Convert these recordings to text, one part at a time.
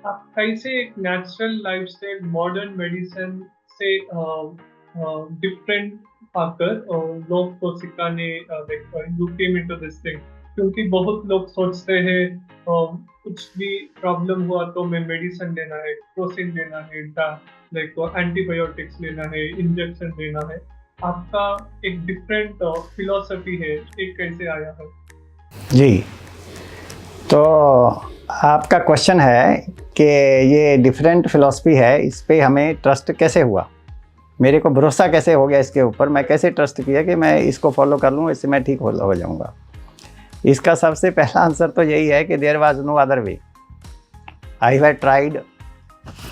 आप कैसे एक नेचुरल लाइफस्टाइल मॉडर्न मेडिसिन से डिफरेंट पाकर लोग को सिखाने you came into this thing, क्योंकि बहुत लोग सोचते हैं कुछ भी प्रॉब्लम हुआ तो मैं मेडिसिन लेना है, क्रोसिन लेना है, लाइक एंटीबायोटिक्स लेना है, इंजेक्शन लेना है। आपका एक डिफरेंट फिलॉसफी है, एक कैसे आया है? जी। तो आपका क्वेश्चन है कि ये डिफरेंट फिलॉसफी है, इस पे हमें ट्रस्ट कैसे हुआ, मेरे को भरोसा कैसे हो गया इसके ऊपर, मैं कैसे ट्रस्ट किया कि मैं इसको फॉलो कर लूँ, इससे मैं ठीक हो जाऊँगा। इसका सबसे पहला आंसर तो यही है कि there was no other way. I have tried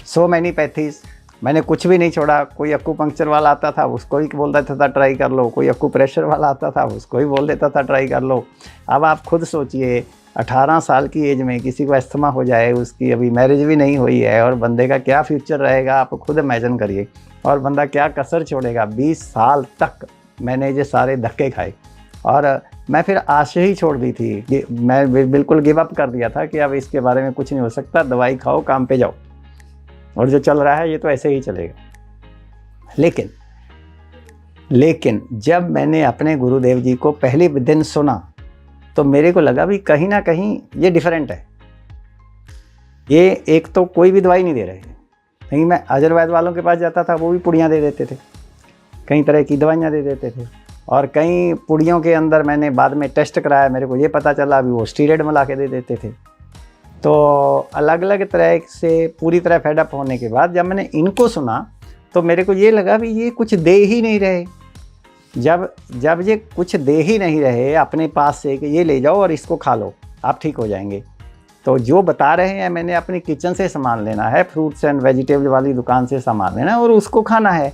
so many pathies. मैंने कुछ भी नहीं छोड़ा। कोई अक्यूपंक्चर वाला आता था उसको ही बोल देता था ट्राई कर लो, कोई अक्यूप्रेशर वाला आता था उसको ही बोल देता था ट्राई कर लो। अब आप खुद सोचिए, 18 साल की एज में किसी को अस्थमा हो जाए, उसकी अभी मैरिज भी नहीं हुई है, और बंदे का क्या फ्यूचर रहेगा आप खुद इमेजिन करिए, और बंदा क्या कसर छोड़ेगा। 20 साल तक मैंने ये सारे धक्के खाए, और मैं फिर आशा ही छोड़ दी थी कि मैं बिल्कुल गिव अप कर दिया था कि अब इसके बारे में कुछ नहीं हो सकता, दवाई खाओ, काम पे जाओ, और जो चल रहा है ये तो ऐसे ही चलेगा। लेकिन जब मैंने अपने गुरुदेव जी को पहले दिन सुना तो मेरे को लगा भी कहीं ना कहीं ये डिफरेंट है। ये एक तो कोई भी दवाई नहीं दे रहे, कहीं मैं आयुर्वेद वालों के पास जाता था वो भी पुड़ियाँ दे देते थे, कई तरह की दवाइयाँ दे देते थे, और कई पुड़ियों के अंदर मैंने बाद में टेस्ट कराया, मेरे को ये पता चला अभी वो स्टीरॉयड मिला के दे देते थे। तो अलग अलग तरह से पूरी तरह फेडअप होने के बाद जब मैंने इनको सुना तो मेरे को ये लगा भी ये कुछ दे ही नहीं रहे। जब ये कुछ दे ही नहीं रहे अपने पास से कि ये ले जाओ और इसको खा लो आप ठीक हो जाएंगे, तो जो बता रहे हैं मैंने अपनी किचन से सामान लेना है, फ्रूट्स एंड वेजिटेबल वाली दुकान से सामान लेना है और उसको खाना है,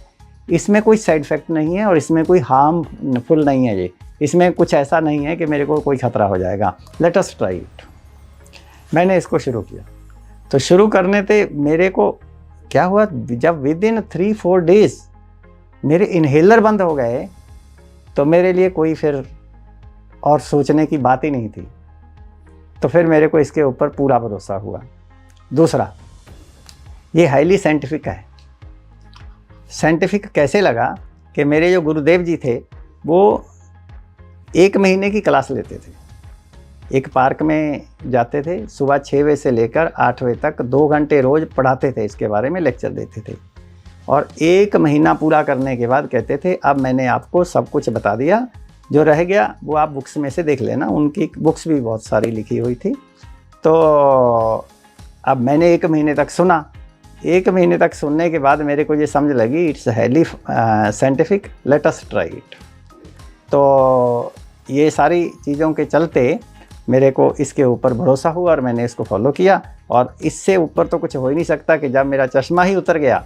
इसमें कोई साइड इफ़ेक्ट नहीं है और इसमें कोई हार्मफुल नहीं है, ये इसमें कुछ ऐसा नहीं है कि मेरे को कोई ख़तरा हो जाएगा, लेट अस ट्राई इट। मैंने इसको शुरू किया। तो शुरू करने से मेरे को क्या हुआ, जब विद इन 3-4 डेज मेरे इन्हेलर बंद हो गए तो मेरे लिए कोई फिर और सोचने की बात ही नहीं थी। तो फिर मेरे को इसके ऊपर पूरा भरोसा हुआ। दूसरा, ये हाईली साइंटिफिक है। साइंटिफिक कैसे लगा कि मेरे जो गुरुदेव जी थे वो 1 महीने की क्लास लेते थे, एक पार्क में जाते थे, सुबह 6 बजे से लेकर 8 बजे तक 2 घंटे रोज़ पढ़ाते थे, इसके बारे में लेक्चर देते थे, और 1 महीना पूरा करने के बाद कहते थे अब मैंने आपको सब कुछ बता दिया, जो रह गया वो आप बुक्स में से देख लेना। उनकी बुक्स भी बहुत सारी लिखी हुई थी। तो अब मैंने 1 महीने तक सुना। 1 महीने तक सुनने के बाद मेरे को ये समझ लगी it's highly scientific, let us try it. तो ये सारी चीज़ों के चलते मेरे को इसके ऊपर भरोसा हुआ और मैंने इसको फॉलो किया, और इससे ऊपर तो कुछ हो ही नहीं सकता कि जब मेरा चश्मा ही उतर गया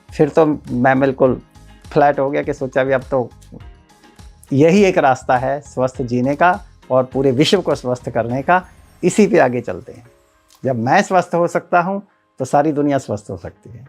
फिर तो मैं बिल्कुल फ्लैट हो गया कि सोचा भी अब तो यही एक रास्ता है स्वस्थ जीने का और पूरे विश्व को स्वस्थ करने का, इसी पे आगे चलते हैं। जब मैं स्वस्थ हो सकता हूँ तो सारी दुनिया स्वस्थ हो सकती है।